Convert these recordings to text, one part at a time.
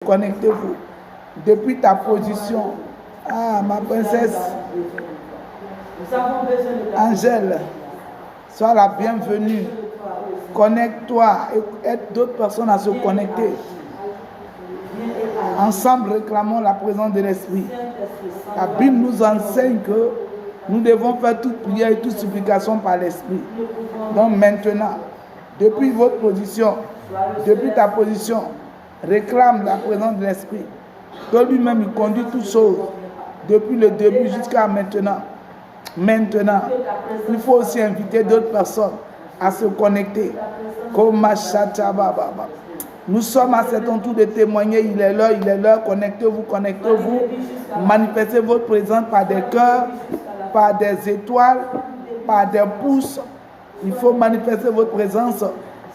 connectez-vous. Depuis ta position, ah, ma princesse Angèle, sois la bienvenue. Connecte-toi et aide d'autres personnes à se connecter. Ensemble, réclamons la présence de l'Esprit. La Bible nous enseigne que nous devons faire toute prière et toute supplication par l'Esprit. Donc maintenant, depuis votre position, depuis ta position, réclame la présence de l'Esprit. Que lui-même il conduit toutes choses, depuis le début jusqu'à maintenant. Maintenant, il faut aussi inviter d'autres personnes à se connecter. Nous sommes à cet endroit de témoigner, il est l'heure, connectez-vous, connectez-vous, manifestez votre présence par des cœurs, par des étoiles, par des pouces. Il faut manifester votre présence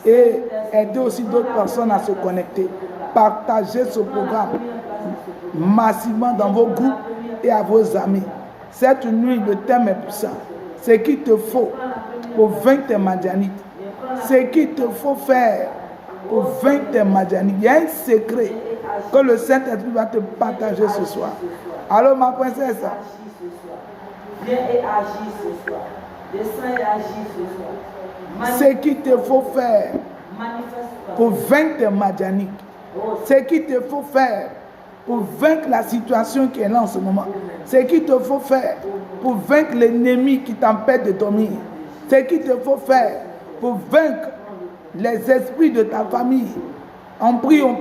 et aider aussi d'autres personnes à se connecter. Partagez ce programme massivement dans vos groupes et à vos amis. Cette nuit, le thème est puissant. Ce qu'il te faut pour vaincre tes Madianites. Ce qu'il te faut faire pour vaincre tes Madianites. Il y a un secret que le Saint-Esprit va te partager ce soir. Alors ma princesse, viens et agis ce soir. Descends et agis ce soir. Ce qu'il te faut faire pour vaincre tes Madianites. Ce qu'il te faut faire pour vaincre la situation qui est là en ce moment. Ce qu'il te faut faire pour vaincre l'ennemi qui t'empêche de dormir. Ce qu'il te faut faire pour vaincre les esprits de ta famille. On prie, on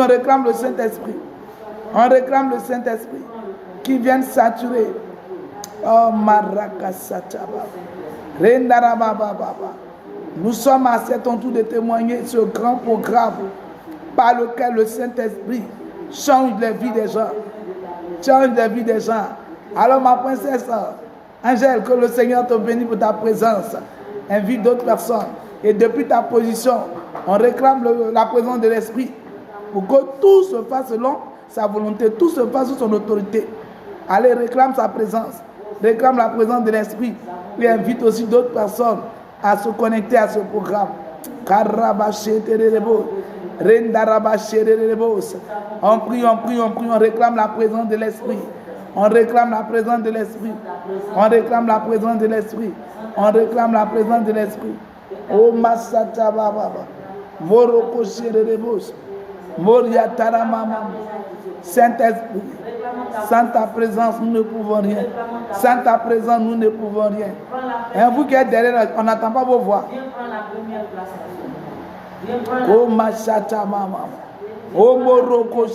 réclame le Saint-Esprit. On réclame le Saint-Esprit qui vienne saturer. Oh Marakasataba. Rendarababa. Nous sommes à cet endroit de témoigner ce grand programme par lequel le Saint-Esprit change la vie des gens. Change la vie des gens. Alors ma princesse Angèle, que le Seigneur te bénisse pour ta présence. Invite d'autres personnes. Et depuis ta position, on réclame la présence de l'Esprit pour que tout se fasse selon sa volonté, tout se fasse sous son autorité. Allez, réclame sa présence. Réclame la présence de l'Esprit. Et invite aussi d'autres personnes à se connecter à ce programme. On prie, on réclame la présence de l'Esprit. On réclame la présence de l'Esprit. On réclame la présence de l'Esprit. On réclame la présence de l'Esprit. Oh Masata Baba. Moroko Sherebos. Moria Taramama. Saint-Esprit. Sans ta présence, nous ne pouvons rien. Sans ta présence, nous ne pouvons rien. Et vous qui êtes derrière, on n'entend pas vos voix. Oh Masata Mama. Oh Moroko